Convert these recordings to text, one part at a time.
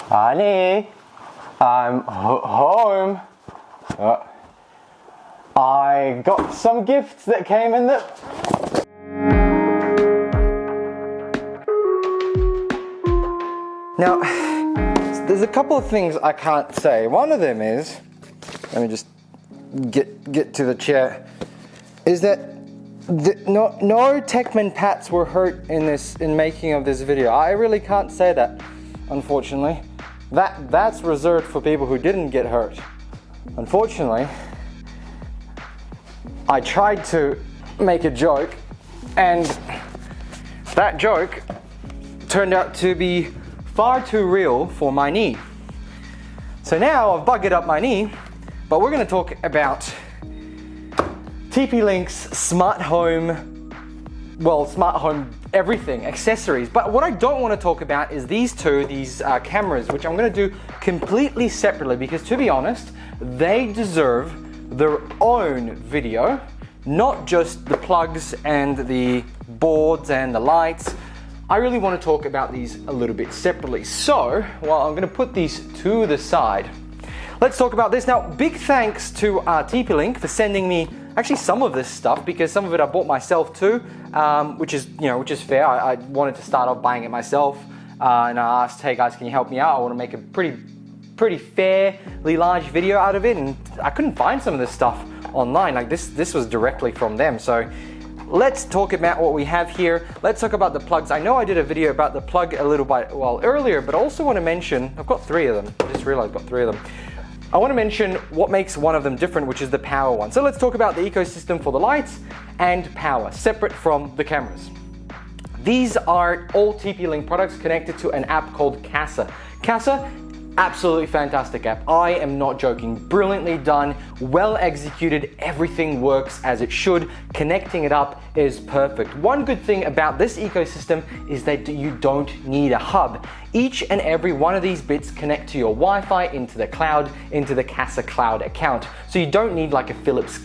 Honey, I'm home. I got some gifts that came in the... Now, there's a couple of things I can't say. One of them is, let me just get to the chair, is that no Techman Pats were hurt in making of this video. I really can't say that, unfortunately. That's reserved for people who didn't get hurt. Unfortunately, I tried to make a joke, and that joke turned out to be far too real for my knee. So now I've buggered up my knee, but we're going to talk about TP-Link's smart home everything, accessories. But what I don't want to talk about is these cameras, which I'm going to do completely separately, because to be honest, they deserve their own video, not just the plugs and the boards and the lights. I really want to talk about these a little bit separately. So, well, I'm going to put these to the side. Let's talk about this. Now, big thanks to TP-Link for sending me actually some of this stuff, because some of it I bought myself too, which is fair. I wanted to start off buying it myself, and I asked, hey guys, can you help me out? I want to make a pretty fairly large video out of it, and I couldn't find some of this stuff online. Like this was directly from them. So let's talk about what we have here. Let's talk about the plugs. I know I did a video about the plug a little bit earlier, but I also want to mention, I've got 3 of them. I just realized I've got 3 of them. I want to mention what makes one of them different, which is the power one. So let's talk about the ecosystem for the lights and power, separate from the cameras. These are all TP-Link products connected to an app called Casa. Casa, absolutely fantastic app. I am not joking. Brilliantly done, well executed, everything works as it should. Connecting it up is perfect. One good thing about this ecosystem is that you don't need a hub. Each and every one of these bits connect to your Wi-Fi into the cloud, into the Casa cloud account. So you don't need like a Philips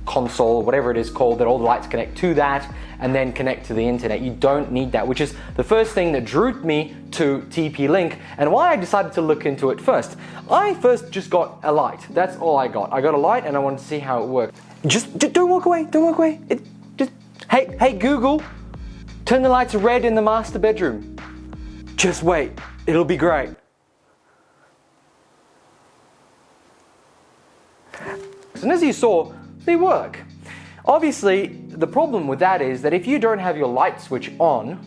console, whatever it is called, that all the lights connect to that and then connect to the internet. You don't need that, which is the first thing that drew me to TP-Link and why I decided to look into it first. I first just got a light. That's all I got. I got a light and I wanted to see how it worked. Just don't walk away. Don't walk away. Hey Google, turn the lights red in the master bedroom. Just wait, it'll be great. And as you saw, they work. Obviously, the problem with that is that if you don't have your light switch on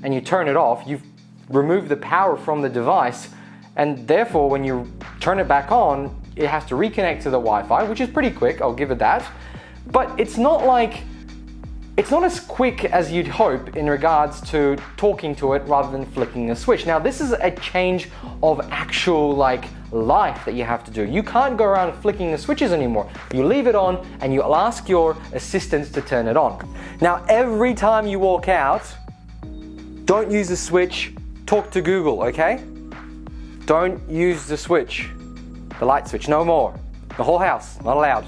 and you turn it off, you've removed the power from the device, and therefore when you turn it back on, it has to reconnect to the Wi-Fi, which is pretty quick, I'll give it that. But it's not as quick as you'd hope in regards to talking to it rather than flicking a switch. Now, this is a change of actual life that you have to do. You can't go around flicking the switches anymore. You leave it on and you'll ask your assistants to turn it on. Now, every time you walk out, don't use the switch, talk to Google, okay? Don't use the switch, the light switch, no more. The whole house, not allowed.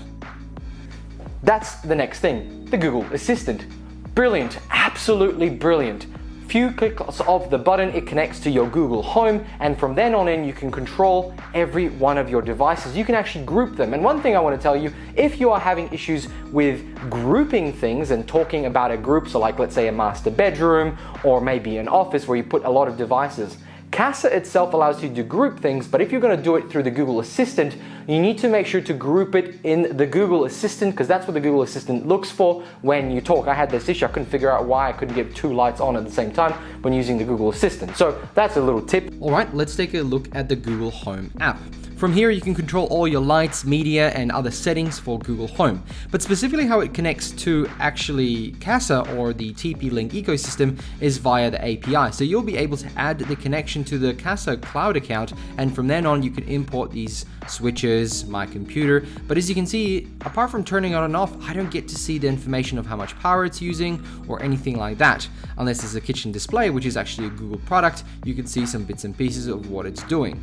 That's the next thing, the Google Assistant. Brilliant, absolutely brilliant. Few clicks of the button, it connects to your Google Home, and from then on in, you can control every one of your devices. You can actually group them. And one thing I want to tell you, if you are having issues with grouping things and talking about a group, so like let's say a master bedroom or maybe an office where you put a lot of devices, Casa itself allows you to group things, but if you're going to do it through the Google Assistant, you need to make sure to group it in the Google Assistant, because that's what the Google Assistant looks for when you talk. I had this issue, I couldn't figure out why I couldn't get 2 lights on at the same time when using the Google Assistant. So that's a little tip. All right, let's take a look at the Google Home app. From here, you can control all your lights, media, and other settings for Google Home. But specifically how it connects to actually Casa or the TP-Link ecosystem is via the API. So you'll be able to add the connection to the Casa cloud account, and from then on, you can import these switches, my computer. But as you can see, apart from turning it on and off, I don't get to see the information of how much power it's using or anything like that. Unless there's a kitchen display, which is actually a Google product, you can see some bits and pieces of what it's doing.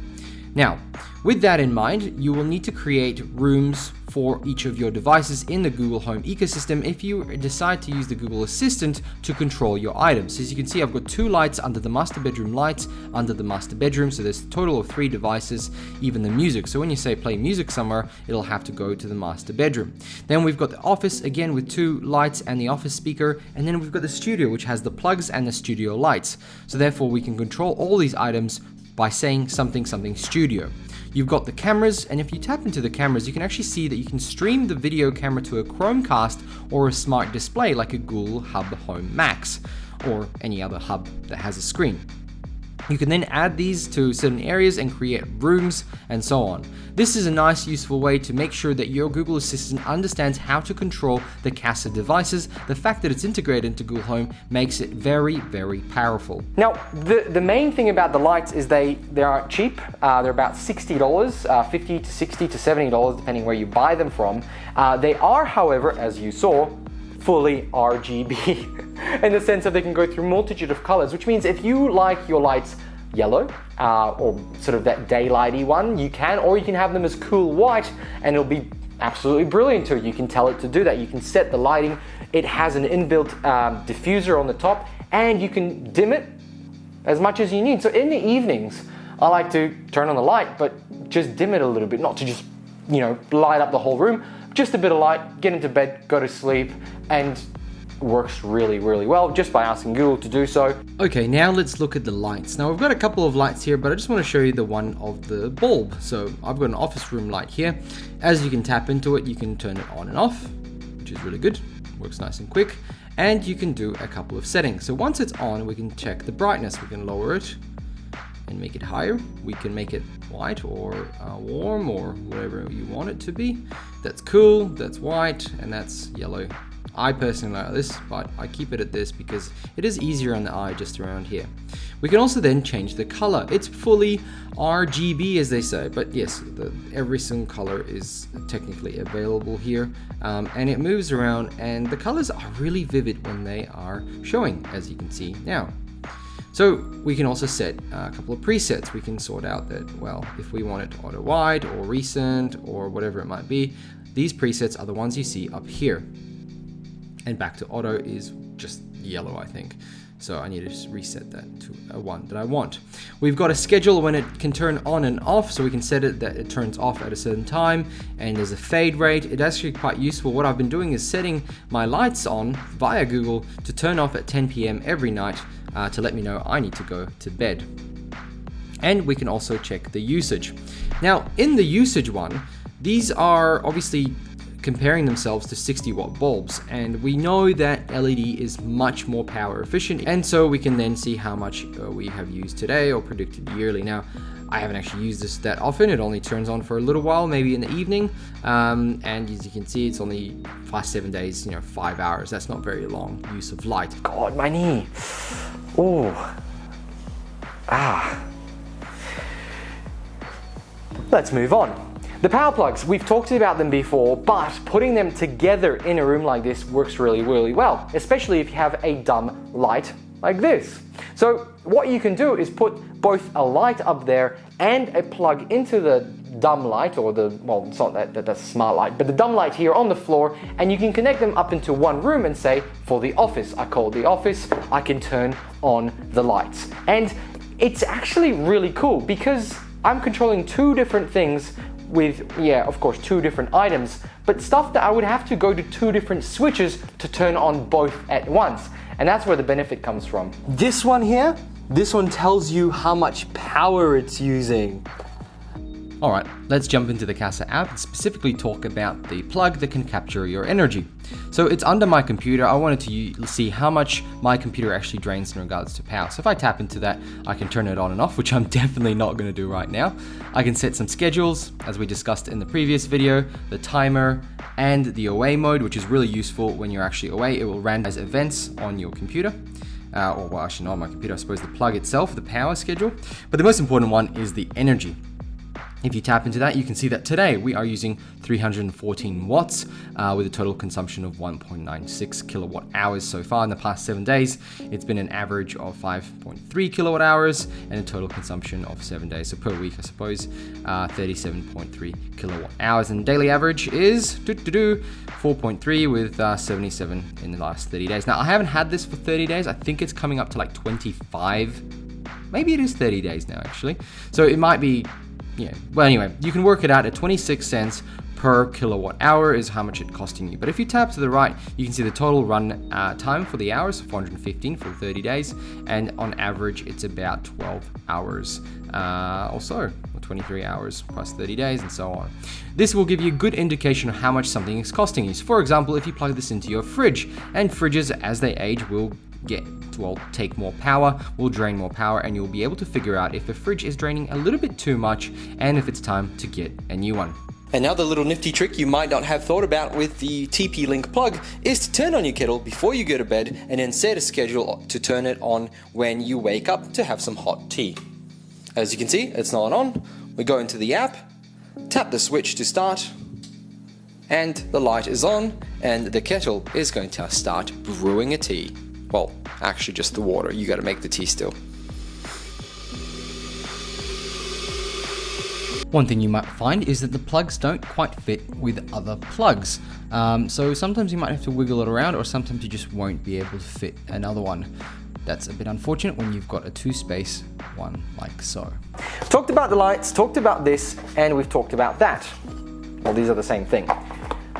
Now, with that in mind, you will need to create rooms for each of your devices in the Google Home ecosystem if you decide to use the Google Assistant to control your items. As you can see, I've got 2 lights under the master bedroom lights under the master bedroom, so there's a total of 3 devices, even the music. So when you say play music somewhere, it'll have to go to the master bedroom. Then we've got the office again with 2 lights and the office speaker, and then we've got the studio, which has the plugs and the studio lights. So therefore we can control all these items by saying something studio. You've got the cameras, and if you tap into the cameras, you can actually see that you can stream the video camera to a Chromecast or a smart display like a Google Hub Home Max or any other hub that has a screen. You can then add these to certain areas and create rooms and so on. This is a nice, useful way to make sure that your Google Assistant understands how to control the Casa devices. The fact that it's integrated into Google Home makes it very, very powerful. Now, the main thing about the lights is they are cheap. They're about $60, $50 to $60 to $70, depending where you buy them from. They are, however, as you saw, fully RGB in the sense that they can go through a multitude of colors, which means if you like your lights yellow or sort of that daylighty one, you can, or you can have them as cool white and it'll be absolutely brilliant too. You can tell it to do that. You can set the lighting. It has an inbuilt diffuser on the top, and you can dim it as much as you need. So in the evenings, I like to turn on the light, but just dim it a little bit, not to just, light up the whole room. Just a bit of light, get into bed, go to sleep, and works really, really well just by asking Google to do so. Okay, now let's look at the lights. Now, I've got a couple of lights here, but I just want to show you the one of the bulb. So I've got an office room light here. As you can tap into it, you can turn it on and off, which is really good. Works nice and quick. And you can do a couple of settings. So once it's on, we can check the brightness. We can lower it and make it higher. We can make it white or warm or whatever you want it to be. That's cool, that's white, and that's yellow. I personally like this, but I keep it at this because it is easier on the eye just around here. We can also then change the color. It's fully RGB, as they say, but yes, every single color is technically available here, and it moves around, and the colors are really vivid when they are showing, as you can see now. So we can also set a couple of presets. We can sort out that, well, if we want it auto wide or recent or whatever it might be, these presets are the ones you see up here. And back to auto is just yellow, I think. So I need to just reset that to a one that I want. We've got a schedule when it can turn on and off, so we can set it that it turns off at a certain time, and there's a fade rate. It's actually quite useful. What I've been doing is setting my lights on via Google to turn off at 10 p.m. every night to let me know I need to go to bed. And we can also check the usage. Now, in the usage one, these are obviously comparing themselves to 60-watt bulbs, and we know that LED is much more power efficient, and so we can then see how much we have used today or predicted yearly. Now, I haven't actually used this that often. It only turns on for a little while, maybe in the evening, and as you can see, it's only 5-7 days, 5 hours. That's not very long use of light. God, my knee. Ooh. Let's move on. The power plugs, we've talked about them before, but putting them together in a room like this works really, really well, especially if you have a dumb light like this. So what you can do is put both a light up there and a plug into the dumb light, or well, it's not that's a smart light, but the dumb light here on the floor, and you can connect them up into one room and say, for the office, I call it the office, I can turn on the lights. And it's actually really cool because I'm controlling 2 different things with, of course, 2 different items, but stuff that I would have to go to 2 different switches to turn on both at once. And that's where the benefit comes from. This one here, this one tells you how much power it's using. All right, let's jump into the Casa app and specifically talk about the plug that can capture your energy. So it's under my computer. I wanted to see how much my computer actually drains in regards to power. So if I tap into that, I can turn it on and off, which I'm definitely not going to do right now. I can set some schedules, as we discussed in the previous video, the timer, and the away mode, which is really useful when you're actually away. It will randomize events on your computer. Or well, actually not on my computer, I suppose the plug itself, the power schedule. But the most important one is the energy. If you tap into that, you can see that today we are using 314 watts with a total consumption of 1.96 kilowatt hours so far in the past 7 days. It's been an average of 5.3 kilowatt hours and a total consumption of 7 days. So per week, I suppose, 37.3 kilowatt hours. And daily average is 4.3 with 77 in the last 30 days. Now, I haven't had this for 30 days. I think it's coming up to like 25. Maybe it is 30 days now, actually. So it might be, yeah. Well, anyway, you can work it out at 26 cents per kilowatt hour is how much it's costing you. But if you tap to the right, you can see the total run time for the hours, 415 for 30 days. And on average, it's about 12 hours or so, or 23 hours plus 30 days and so on. This will give you a good indication of how much something is costing you. So for example, if you plug this into your fridge, and fridges as they age will take more power, will drain more power, and you'll be able to figure out if the fridge is draining a little bit too much and if it's time to get a new one. Another little nifty trick you might not have thought about with the TP-Link plug is to turn on your kettle before you go to bed and then set a schedule to turn it on when you wake up to have some hot tea. As you can see, it's not on. We go into the app, tap the switch to start, and the light is on, and the kettle is going to start brewing a tea. Well, actually just the water. You got to make the tea still. One thing you might find is that the plugs don't quite fit with other plugs. So sometimes you might have to wiggle it around, or sometimes you just won't be able to fit another one. That's a bit unfortunate when you've got a 2-space one like so. Talked about the lights, talked about this, and we've talked about that. Well, these are the same thing.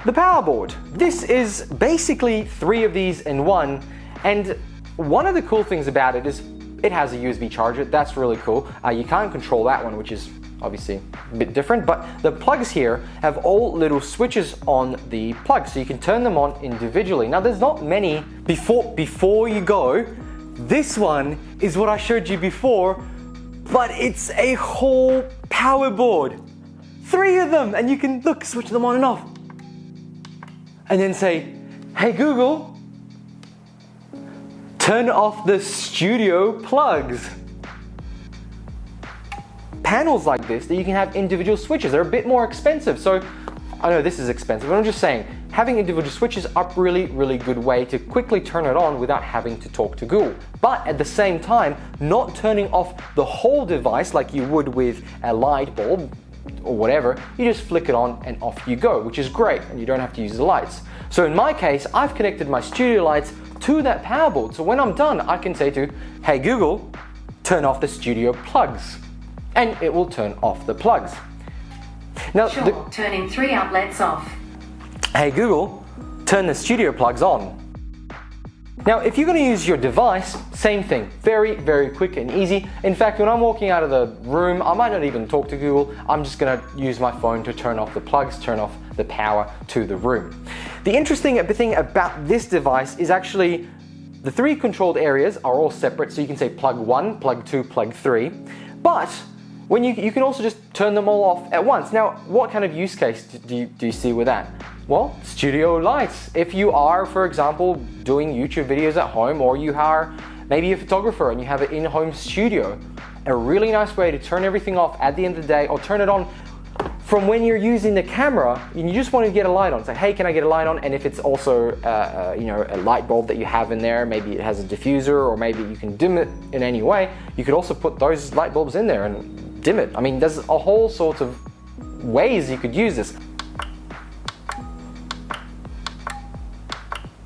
The power board. This is basically 3 of these in one, and one of the cool things about it is it has a USB charger. That's really cool. You can't control that one, which is obviously a bit different, but the plugs here have all little switches on the plugs, so you can turn them on individually. Now there's not many. Before you go, this one is what I showed you before, but it's a whole power board. 3 of them, and you can switch them on and off. And then say, hey Google, turn off the studio plugs. Panels like this that you can have individual switches. They're a bit more expensive, so I know this is expensive, but I'm just saying, having individual switches are really good way to quickly turn it on without having to talk to Google. But at the same time, not turning off the whole device like you would with a light bulb or whatever. You just flick it on and off you go, which is great, and you don't have to use the lights. So in my case, I've connected my studio lights to that power board, so when I'm done, I can say to, hey Google, turn off the studio plugs, and it will turn off the plugs. Now, turning 3 outlets off. Hey Google, turn the studio plugs on. Now, if you're going to use your device, same thing. Very quick and easy. In fact, when I'm walking out of the room, I might not even talk to Google. I'm just going to use my phone to turn off the plugs, turn off the power to the room. The interesting thing about this device is actually the 3 controlled areas are all separate, so you can say plug 1, plug 2, plug 3. But when you can also just turn them all off at once. Now, what kind of use case do you see with that? Well, studio lights. If you are, for example, doing YouTube videos at home, or you are maybe a photographer and you have an in-home studio, a really nice way to turn everything off at the end of the day, or turn it on from when you're using the camera and you just want to get a light on. Say, hey, can I get a light on? And if it's also a light bulb that you have in there, maybe it has a diffuser, or maybe you can dim it in any way, you could also put those light bulbs in there and dim it. I mean, there's a whole sort of ways you could use this.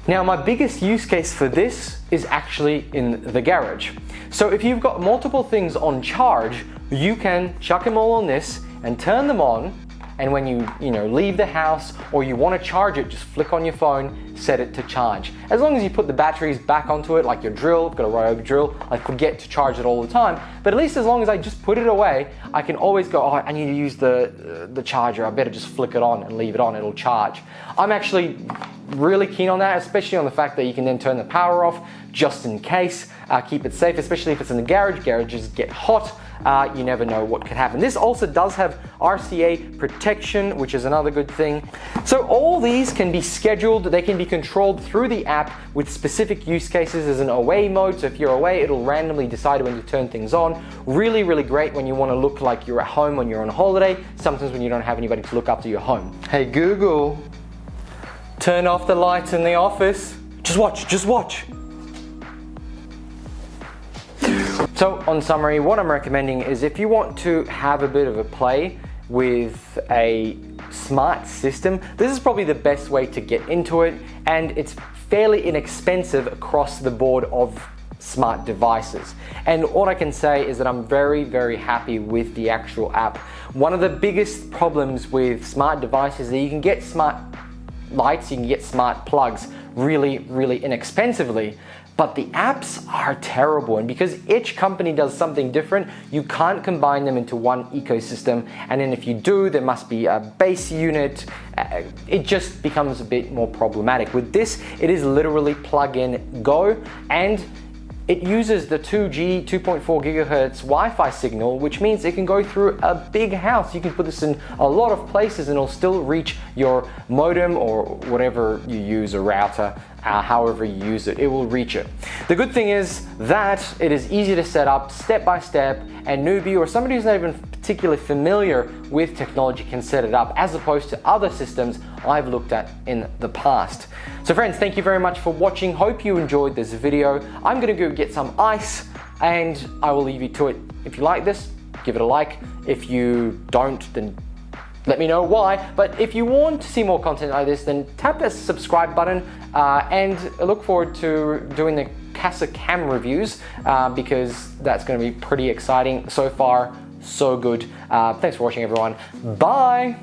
Now, my biggest use case for this is actually in the garage. So if you've got multiple things on charge, you can chuck them all on this and turn them on, and when you leave the house or you want to charge it, just flick on your phone, set it to charge. As long as you put the batteries back onto it, like your drill, I've got a Ryobi drill, I forget to charge it all the time, but at least as long as I just put it away, I can always go, oh, I need to use the charger, I better just flick it on and leave it on, it'll charge. I'm actually really keen on that, especially on the fact that you can then turn the power off just in case. keep it safe, especially if it's in the garage. Garages get hot. You never know what could happen. This also does have RCA protection, which is another good thing. So all these can be scheduled, they can be controlled through the app with specific use cases. As an away mode, so if you're away, it'll randomly decide when to turn things on. Really, really great when you want to look like you're at home when you're on holiday, sometimes when you don't have anybody to look after your home. Hey Google, turn off the lights in the office. Just watch, just watch. So on summary, what I'm recommending is if you want to have a bit of a play with a smart system, this is probably the best way to get into it, and it's fairly inexpensive across the board of smart devices. And all I can say is that I'm very, very happy with the actual app. One of the biggest problems with smart devices is that you can get smart lights, you can get smart plugs really, really inexpensively, but the apps are terrible. And because each company does something different, you can't combine them into one ecosystem. And then if you do, there must be a base unit. It just becomes a bit more problematic. With this, it is literally plug in, go, and it uses the 2G, 2.4 gigahertz Wi-Fi signal, which means it can go through a big house. You can put this in a lot of places and it'll still reach your modem or whatever you use, a router, however you use it, it will reach it. The good thing is that it is easy to set up step by step, and newbie or somebody who's not even particularly familiar with technology can set it up, as opposed to other systems I've looked at in the past. So friends, thank you very much for watching. Hope you enjoyed this video. I'm gonna go get some ice and I will leave you to it. If you like this, give it a like. If you don't, then let me know why. But if you want to see more content like this, then tap that subscribe button and I look forward to doing the Casa cam reviews because that's going to be pretty exciting. So far, so good. Thanks for watching, everyone. Bye.